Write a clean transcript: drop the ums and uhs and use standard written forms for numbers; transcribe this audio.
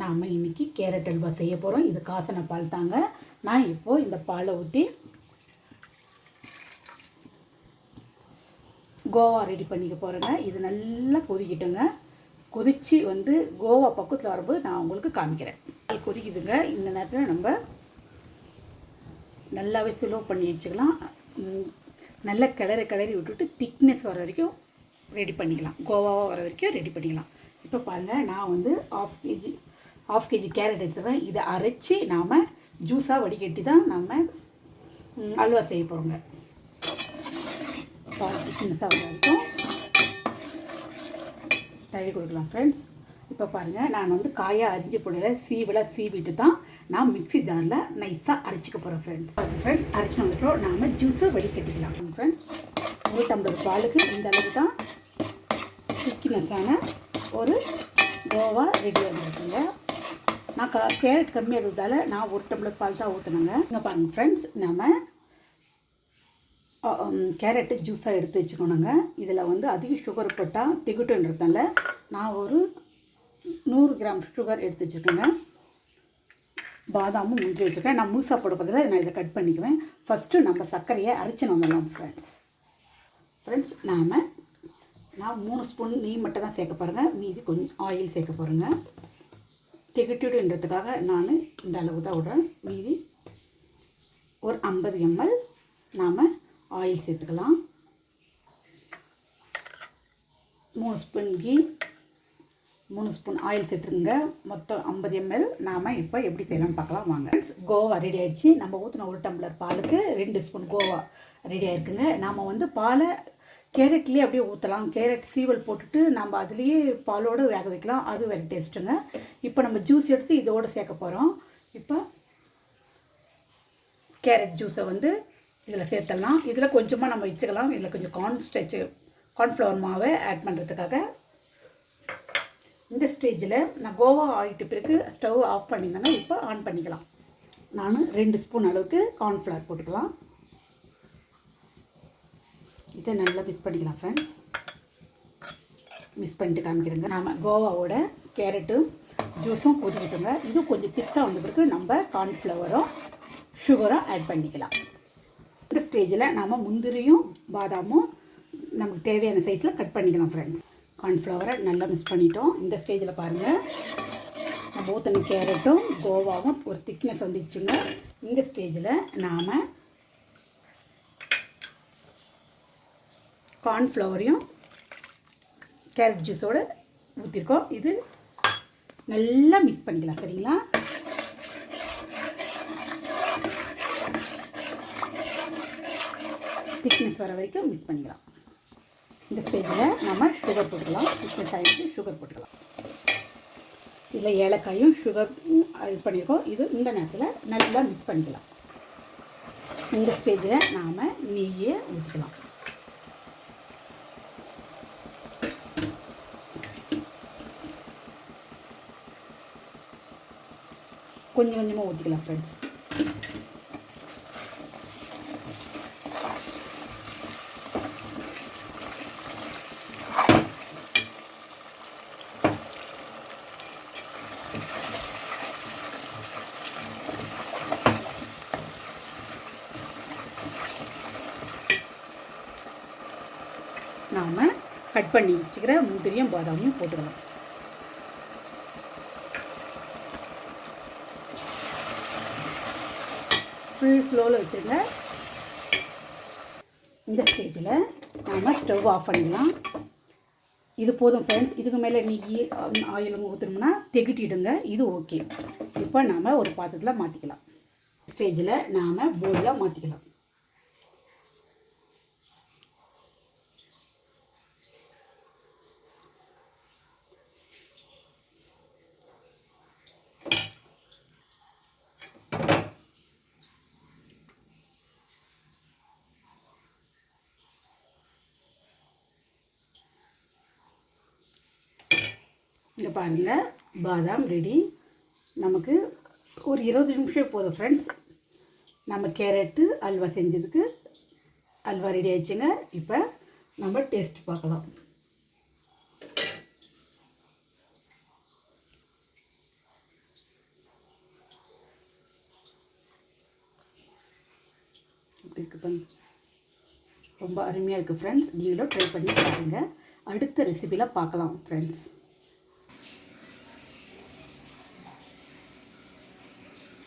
நாம் இன்றைக்கி கேரட் அல்வா செய்ய போகிறோம். இது காசன பால் தாங்க. நான் இப்போது இந்த பாலை ஊற்றி கோவா ரெடி பண்ணிக்க போகிறேங்க. இது நல்லா கொதிக்கிட்டுங்க. கொதித்து வந்து கோவா பக்கத்தில் வரும்போது நான் உங்களுக்கு காமிக்கிறேன். அது கொதிக்குதுங்க. இந்த நேரத்தில் நம்ம நல்லாவே ஸ்லோ பண்ணி வச்சுக்கலாம். நல்லா கிளறி விட்டுட்டு திக்னஸ் வர வரைக்கும் ரெடி பண்ணிக்கலாம். கோவாவாக வர வரைக்கும் ரெடி பண்ணிக்கலாம். இப்போ பாருங்கள், நான் வந்து ஆஃப் கேஜி கேரட் எடுத்துக்கிறேன். இதை அரைச்சி நாம் ஜூஸாக வடிகட்டி தான் நம்ம அல்வா செய்ய போகிறோங்க. திக்னஸாக வர வரைக்கும் தழி கொடுக்கலாம் ஃப்ரெண்ட்ஸ். இப்போ பாருங்கள், நான் வந்து காயாக அரிஞ்சு போடல, சீவிட்டு தான் நான் மிக்ஸி ஜாரில் நைஸாக அரைச்சிக்க போகிறேன் ஃப்ரெண்ட்ஸ். அரைச்சி வந்துட்டோம். நாம் ஜூஸை வடிகட்டிக்கலாம் ஃப்ரெண்ட்ஸ். 150 பாலுக்கு இந்த அளவுக்கு தான் திக்னஸான ஒரு கோவா ரெடி ஆகிருக்குங்க. நான் கேரட் கம்மியாக இருந்ததால் நான் 1 டம்ளர் பால் தான் ஊற்றினேங்க. இங்கே பாருங்கள் ஃப்ரெண்ட்ஸ், நம்ம கேரட்டு ஜூஸாக எடுத்து வச்சுக்கணுங்க. இதில் வந்து அதிக சுகர் போட்டால் திகுட்டுன்றதால நான் ஒரு 100 கிராம் சுகர் எடுத்து வச்சுருக்கேங்க. பாதாமும் முந்திரி வச்சுருக்கேன். நான் முழுசாக போட பதிலாக நான் இதை கட் பண்ணிக்குவேன். ஃபஸ்ட்டு நம்ம சர்க்கரையை அரைச்சி வந்துடலாம் ஃப்ரெண்ட்ஸ். நான் 3 ஸ்பூன் நெய் மட்டும் தான் சேர்க்க போகிறேங்க. மீதி கொஞ்சம் ஆயில் சேர்க்க போகிறேங்க. திகட்டிடுன்றதுக்காக நான் இந்த அளவு தான் விடுறேன். மீதி ஒரு 50 ml நாம் ஆயில் சேர்த்துக்கலாம். 3 ஸ்பூன் கீ, 3 ஸ்பூன் ஆயில் சேர்த்துருங்க. மொத்தம் 50 ml. நாம் இப்போ எப்படி செய்யலாம்னு பார்க்கலாம் வாங்க. கோவா ரெடி ஆகிடுச்சு. நம்ம ஊற்றின 1 டம்ளர் பாலுக்கு 2 ஸ்பூன் கோவா ரெடி ஆகிருக்குங்க. நாம் வந்து பாலை கேரட்லேயே அப்படியே ஊற்றலாம். கேரட் சீவல் போட்டுட்டு நம்ம அதுலேயே பாலோடு வேக வைக்கலாம். அது வேறு டேஸ்ட்டுங்க. இப்போ நம்ம ஜூஸ் எடுத்து இதோடு சேர்க்க போகிறோம். இப்போ கேரட் ஜூஸை வந்து இதில் சேர்த்துடலாம். இதில் கொஞ்சமாக நம்ம வச்சுக்கலாம். இதில் கொஞ்சம் கார்ன்ஃப்ளவர் மாவை ஆட் பண்ணுறதுக்காக. இந்த ஸ்டேஜில் நான் கோவா ஆகிட்டு பிறகு ஸ்டவ் ஆஃப் பண்ணியிருந்தேங்க. இப்போ ஆன் பண்ணிக்கலாம். நான் 2 ஸ்பூன் அளவுக்கு கார்ன்ஃப்ளவர் போட்டுக்கலாம். இதை நல்லா மிக்ஸ் பண்ணிக்கலாம் ஃப்ரெண்ட்ஸ். மிக்ஸ் பண்ணிட்டு காமிக்கிறேங்க. நாம் கோவாவோட கேரட்டும் ஜூஸும் கொதிக்கிட்டுங்க. இது கொஞ்சம் திக்காக வந்த பிறகு நம்ம கார்ன்ஃப்ளவரும் சுகரும் ஆட் பண்ணிக்கலாம். இந்த ஸ்டேஜில் நாம் முந்திரியும் பாதாமும் நமக்கு தேவையான சைஸில் கட் பண்ணிக்கலாம் ஃப்ரெண்ட்ஸ். கார்ன்ஃப்ளவரை நல்லா மிக்ஸ் பண்ணிட்டோம். இந்த ஸ்டேஜில் பாருங்கள், நம்ம ஊற்றின கேரட்டும் கோவாவும் ஒரு திக்னஸ் வந்துடுச்சுங்க. இந்த ஸ்டேஜில் நாம் கார்ன்ஃப்ளவரையும் கேரட் ஜூஸோடு ஊற்றிருக்கோம். இது நல்லா மிக்ஸ் பண்ணிக்கலாம். சரிங்களா? திக்னஸ் வர வரைக்கும் மிக்ஸ் பண்ணிக்கலாம். இந்த ஸ்டேஜில் நம்ம சுகர் போட்டுக்கலாம். திக்னஸ் ஆகிடுச்சு, சுகர் போட்டுக்கலாம். இதில் ஏலக்காயும் சுகர் இது பண்ணியிருக்கோம். இது இந்த நேரத்தில் நல்லா மிக்ஸ் பண்ணிக்கலாம். இந்த ஸ்டேஜில் நாம் நெய்யை ஊற்றிக்கலாம். கொஞ்சம் கொஞ்சமாக ஊற்றிக்கலாம் ஃப்ரெண்ட்ஸ். நாம் கட் பண்ணி வச்சுக்கிற முந்திரியும் பாதாமையும் போட்டுக்கலாம். ஃபுல் ஃப்ளோவில் வச்சுருங்க. இந்த ஸ்டேஜில் நாம் ஸ்டவ் ஆஃப் பண்ணிடலாம். இது போதும் ஃப்ரெண்ட்ஸ். இதுக்கு மேலே நெய் ஆயில் ஊற்றணும்னா திகட்டிடுங்க. இது ஓகே. இப்போ நாம் ஒரு பாத்திரத்தில் மாற்றிக்கலாம். ஸ்டேஜில் நாம் பவுலில் மாற்றிக்கலாம். இங்கே பாருங்கள், பாதாம் ரெடி. நமக்கு ஒரு 20 நிமிஷம் போதும் ஃப்ரெண்ட்ஸ். நம்ம கேரட்டு அல்வா செஞ்சதுக்கு அல்வா ரெடி ஆயிடுச்சுங்க. இப்போ நம்ம டேஸ்ட் பார்க்கலாம். எப்படி இருக்குது பாருங்க, ரொம்ப அருமையாக இருக்குது ஃப்ரெண்ட்ஸ். நீங்களும் ட்ரை பண்ணி பாருங்கள். அடுத்த ரெசிபியில் பார்க்கலாம் ஃப்ரெண்ட்ஸ்.